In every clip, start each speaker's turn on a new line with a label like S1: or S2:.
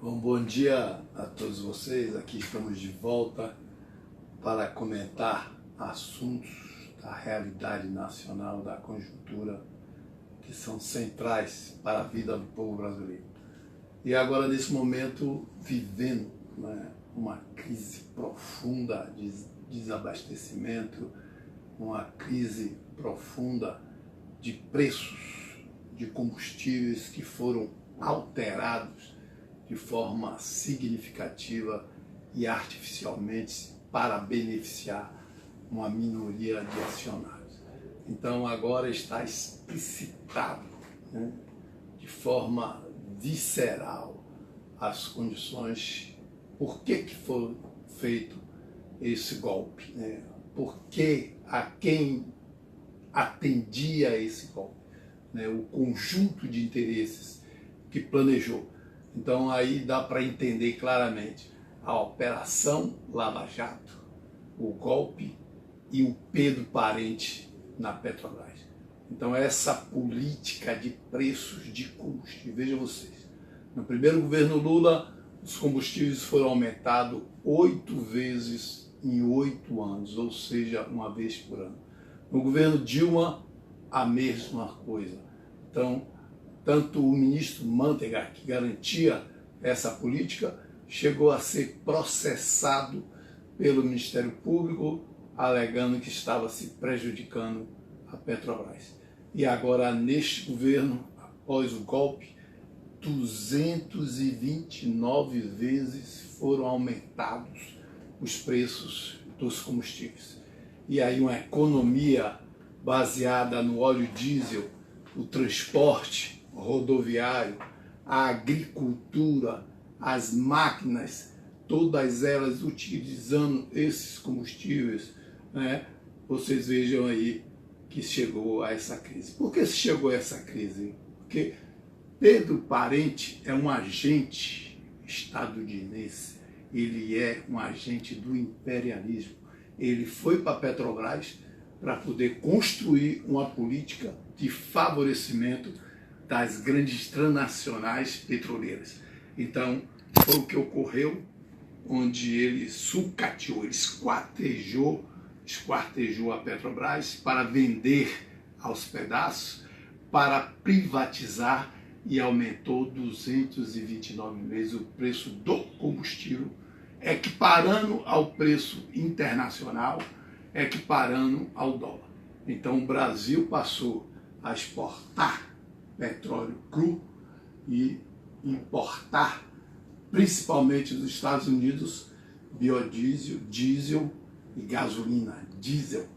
S1: Bom dia a todos vocês. Aqui estamos de volta para comentar assuntos da realidade nacional, da conjuntura, que são centrais para a vida do povo brasileiro. E agora, nesse momento, vivendo uma crise profunda de desabastecimento, uma crise profunda de preços de combustíveis que foram alterados de forma significativa e artificialmente para beneficiar uma minoria de acionários. Então agora está explicitado, de forma visceral as condições, por que foi feito esse golpe, por que, a quem atendia esse golpe, o conjunto de interesses que planejou. Então aí dá para entender claramente a Operação Lava Jato, o golpe e o Pedro Parente na Petrobras. Então essa política de preços de combustível, vejam vocês, no primeiro governo Lula os combustíveis foram aumentados 8 vezes em 8 anos, ou seja, uma vez por ano. No governo Dilma, a mesma coisa. Então, tanto o ministro Manteiga, que garantia essa política, chegou a ser processado pelo Ministério Público, alegando que estava se prejudicando a Petrobras. E agora, neste governo, após o golpe, 229 vezes foram aumentados os preços dos combustíveis. E aí uma economia baseada no óleo diesel, o transporte rodoviário, a agricultura, as máquinas, todas elas utilizando esses combustíveis, vocês vejam aí que chegou a essa crise. Por que chegou a essa crise? Porque Pedro Parente é um agente estadunidense, ele é um agente do imperialismo. Ele foi para a Petrobras para poder construir uma política de favorecimento das grandes transnacionais petroleiras. Então, foi o que ocorreu, onde ele sucateou, ele esquartejou a Petrobras para vender aos pedaços, para privatizar, e aumentou 229 vezes o preço do combustível, equiparando ao preço internacional, equiparando ao dólar. Então o Brasil passou a exportar petróleo cru e importar, principalmente dos Estados Unidos, biodiesel, diesel e gasolina, diesel,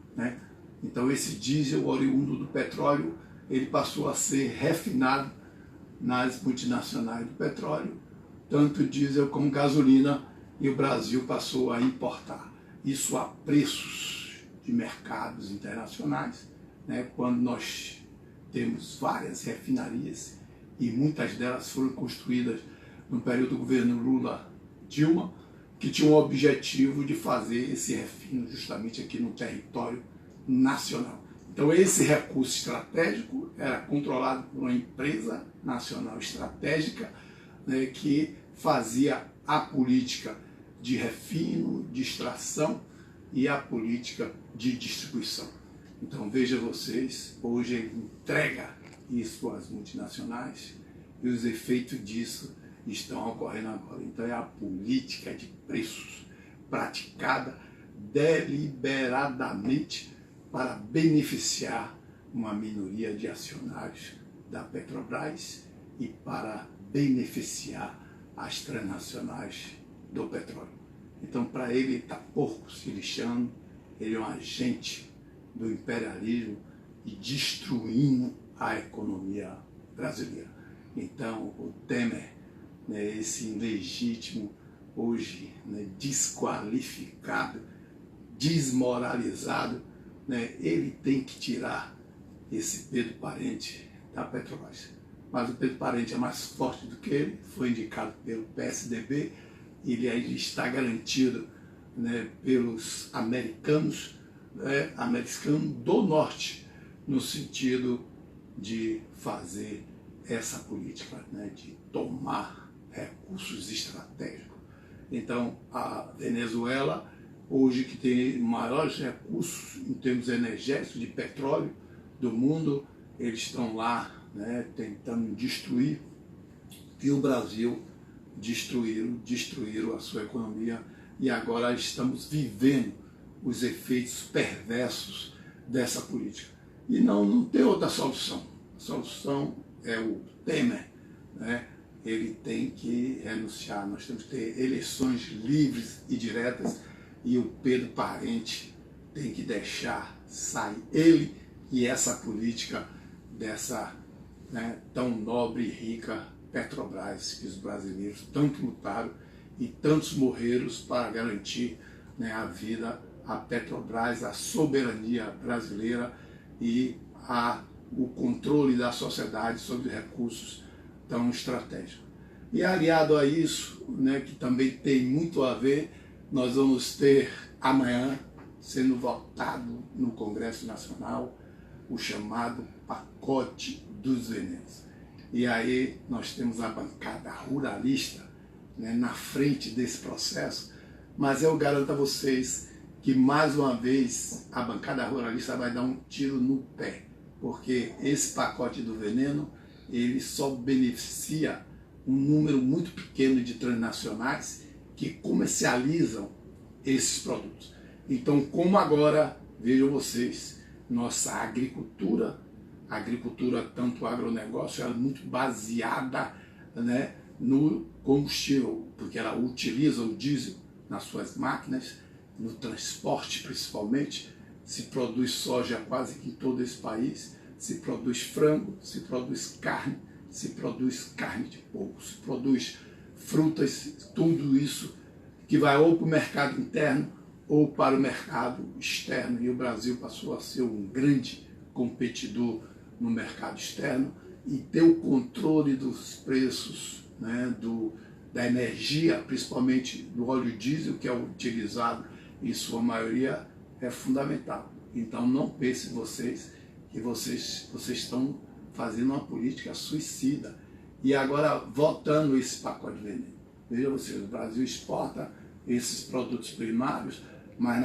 S1: Então esse diesel oriundo do petróleo, ele passou a ser refinado nas multinacionais do petróleo, tanto diesel como gasolina, e o Brasil passou a importar. Isso a preços de mercados internacionais, quando nós temos várias refinarias, e muitas delas foram construídas no período do governo Lula-Dilma, que tinha o objetivo de fazer esse refino justamente aqui no território nacional. Então esse recurso estratégico era controlado por uma empresa nacional estratégica, que fazia a política de refino, de extração e a política de distribuição. Então veja vocês, hoje ele entrega isso às multinacionais e os efeitos disso estão ocorrendo agora. Então é a política de preços praticada deliberadamente para beneficiar uma minoria de acionários da Petrobras e para beneficiar as transnacionais do petróleo. Então, para ele, está pouco se lixando, ele é um agente do imperialismo e destruindo a economia brasileira. Então, o Temer, esse ilegítimo, hoje desqualificado, desmoralizado, ele tem que tirar esse Pedro Parente da Petrobras. Mas o Pedro Parente é mais forte do que ele, foi indicado pelo PSDB, ele aí está garantido pelos americanos do norte, no sentido de fazer essa política, de tomar recursos estratégicos. Então, a Venezuela, hoje que tem maiores recursos em termos energéticos de petróleo do mundo, eles estão lá, né, tentando destruir, e o Brasil destruíram a sua economia, e agora estamos vivendo os efeitos perversos dessa política. E não tem outra solução. A solução é o Temer, né? Ele tem que renunciar. Nós temos que ter eleições livres e diretas, e o Pedro Parente tem que deixar sair ele e essa política dessa, né, tão nobre e rica Petrobras, que os brasileiros tanto lutaram e tantos morreram para garantir, né, a vida, a Petrobras, a soberania brasileira e o controle da sociedade sobre recursos tão estratégicos. E aliado a isso, né, que também tem muito a ver, nós vamos ter amanhã sendo votado no Congresso Nacional o chamado pacote dos venenos. E aí nós temos a bancada ruralista, né, na frente desse processo, mas eu garanto a vocês que mais uma vez a bancada ruralista vai dar um tiro no pé, porque esse pacote do veneno ele só beneficia um número muito pequeno de transnacionais que comercializam esses produtos. Então, como agora, vejam vocês, nossa agricultura tanto agronegócio, ela é muito baseada, né, no combustível, porque ela utiliza o diesel nas suas máquinas, no transporte principalmente, se produz soja quase que em todo esse país, se produz frango, se produz carne de porco, se produz frutas, tudo isso que vai ou para o mercado interno ou para o mercado externo. E o Brasil passou a ser um grande competidor no mercado externo e ter o controle dos preços, né, da energia, principalmente do óleo diesel, que é utilizado em sua maioria, é fundamental. Então não pensem vocês que vocês estão fazendo uma política suicida. E agora, votando esse pacote de veneno. Veja vocês, o Brasil exporta esses produtos primários, mas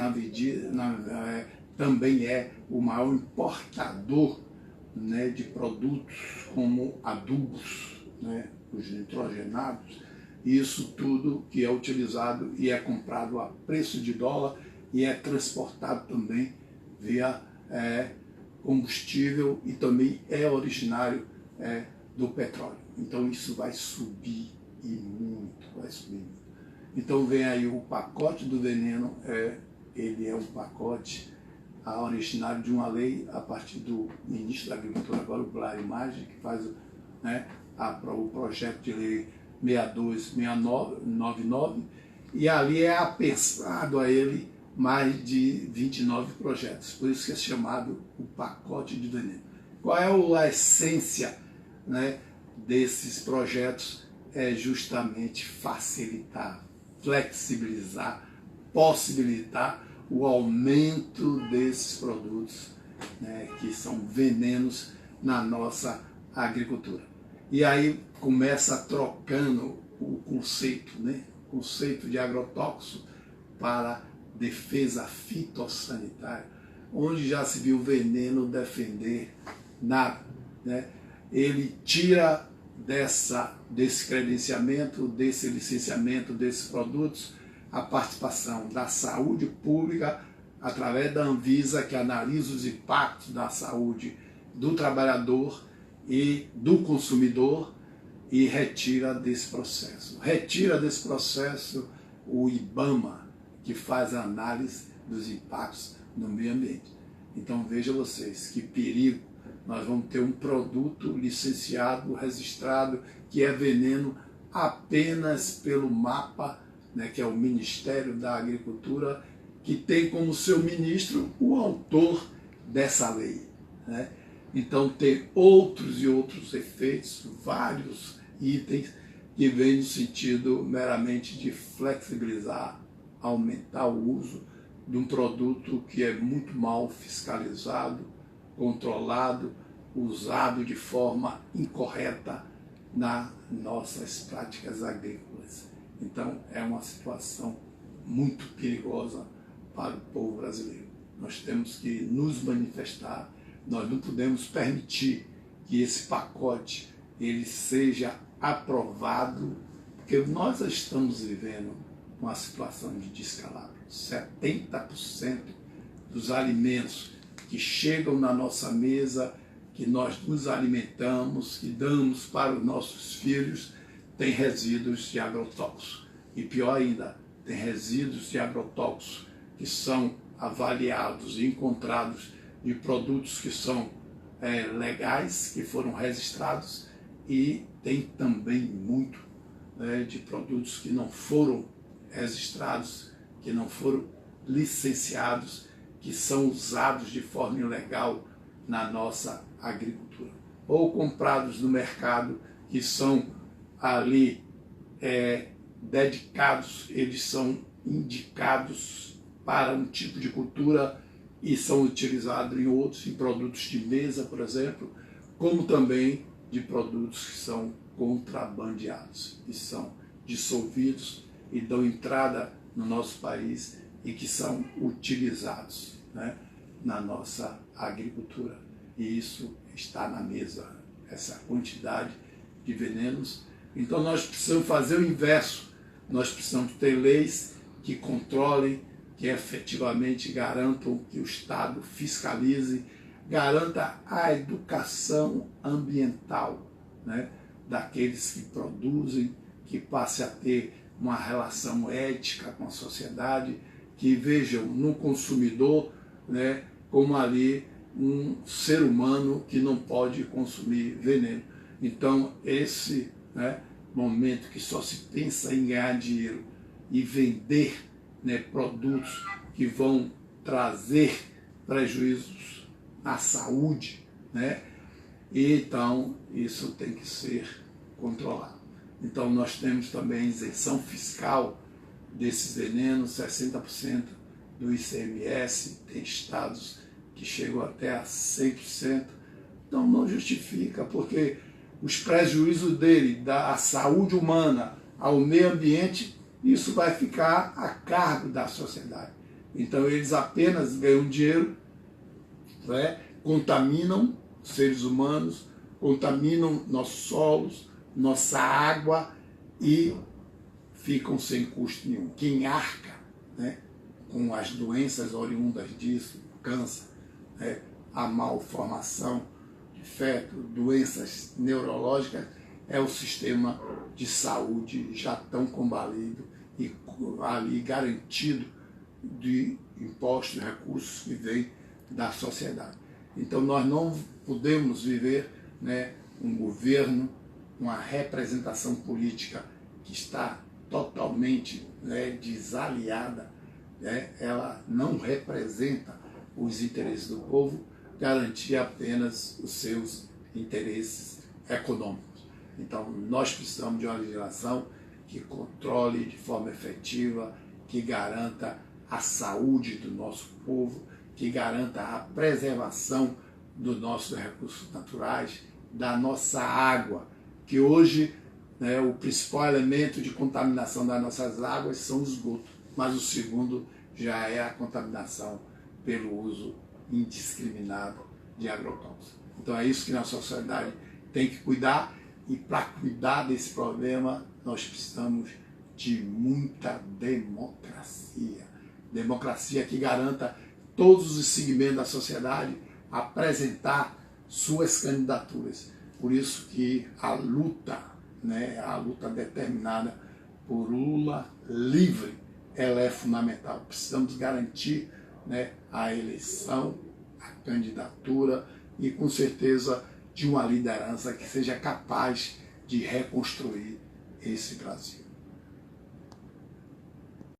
S1: também é o maior importador, né, de produtos como adubos, né, os nitrogenados, isso tudo que é utilizado e é comprado a preço de dólar e é transportado também via combustível e também é originário do petróleo. Então isso vai subir e muito, vai subir muito. Então vem aí o pacote do veneno, ele é um pacote originário de uma lei a partir do ministro da Agricultura, agora o Blair Maggi, que faz, né, o projeto de lei 6299, e ali é apensado a ele mais de 29 projetos, por isso que é chamado o pacote de veneno. Qual é a essência, né, desses projetos? É justamente facilitar, flexibilizar, possibilitar o aumento desses produtos, né, que são venenos na nossa agricultura. E aí começa trocando o conceito, né, conceito de agrotóxico para defesa fitossanitária, onde já se viu o veneno defender nada, né? Ele tira desse credenciamento, desse licenciamento desses produtos, a participação da saúde pública através da Anvisa, que analisa os impactos da saúde do trabalhador e do consumidor e retira desse processo. Retira desse processo o IBAMA, que faz a análise dos impactos no meio ambiente. Então vejam vocês que perigo. Nós vamos ter um produto licenciado, registrado, que é veneno apenas pelo MAPA, né, que é o Ministério da Agricultura, que tem como seu ministro o autor dessa lei, né? Então tem outros e outros efeitos, vários itens que vêm no sentido meramente de flexibilizar, aumentar o uso de um produto que é muito mal fiscalizado, controlado, usado de forma incorreta nas nossas práticas agrícolas. Então, é uma situação muito perigosa para o povo brasileiro. Nós temos que nos manifestar, nós não podemos permitir que esse pacote ele seja aprovado, porque nós estamos vivendo uma situação de descalabro. 70% dos alimentos que chegam na nossa mesa, que nós nos alimentamos, que damos para os nossos filhos, tem resíduos de agrotóxicos. E pior ainda, tem resíduos de agrotóxicos que são avaliados e encontrados de produtos que são legais, que foram registrados, e tem também muito de produtos que não foram registrados, que não foram licenciados, que são usados de forma ilegal na nossa agricultura, ou comprados no mercado, que são ali dedicados, eles são indicados para um tipo de cultura e são utilizados em outros, em produtos de mesa, por exemplo, como também de produtos que são contrabandeados, que são dissolvidos e dão entrada no nosso país e que são utilizados, né, na nossa agricultura. E isso está na mesa, essa quantidade de venenos. Então nós precisamos fazer o inverso, nós precisamos ter leis que controlem, que efetivamente garantam que o Estado fiscalize, garanta a educação ambiental, né, daqueles que produzem, que passe a ter uma relação ética com a sociedade, que vejam no consumidor, né, como ali um ser humano que não pode consumir veneno. Então esse, né, momento que só se pensa em ganhar dinheiro e vender, né, produtos que vão trazer prejuízos à saúde, né? E então isso tem que ser controlado. Então nós temos também isenção fiscal desses venenos, 60% do ICMS, tem estados que chegam até a 100%. Então não justifica, porque os prejuízos dele, à saúde humana, ao meio ambiente, isso vai ficar a cargo da sociedade. Então eles apenas ganham dinheiro, né, contaminam seres humanos, contaminam nossos solos, nossa água e ficam sem custo nenhum. Quem arca, né, com as doenças oriundas disso, câncer, né, a malformação de feto, doenças neurológicas, é o sistema de saúde já tão combalido e ali garantido de impostos e recursos que vêm da sociedade. Então nós não podemos viver, né, um governo, uma representação política que está totalmente, né, desaliada, né, ela não representa os interesses do povo, garantir apenas os seus interesses econômicos. Então nós precisamos de uma legislação que controle de forma efetiva, que garanta a saúde do nosso povo, que garanta a preservação dos nossos recursos naturais, da nossa água, que hoje, né, o principal elemento de contaminação das nossas águas são os esgotos, mas o segundo já é a contaminação pelo uso indiscriminado de agrotóxicos. Então é isso que a sociedade tem que cuidar, e para cuidar desse problema nós precisamos de muita democracia. Democracia que garanta todos os segmentos da sociedade apresentar suas candidaturas. Por isso que a luta, né, a luta determinada por Lula livre, ela é fundamental. Precisamos garantir, né, a eleição, a candidatura e, com certeza, de uma liderança que seja capaz de reconstruir esse Brasil.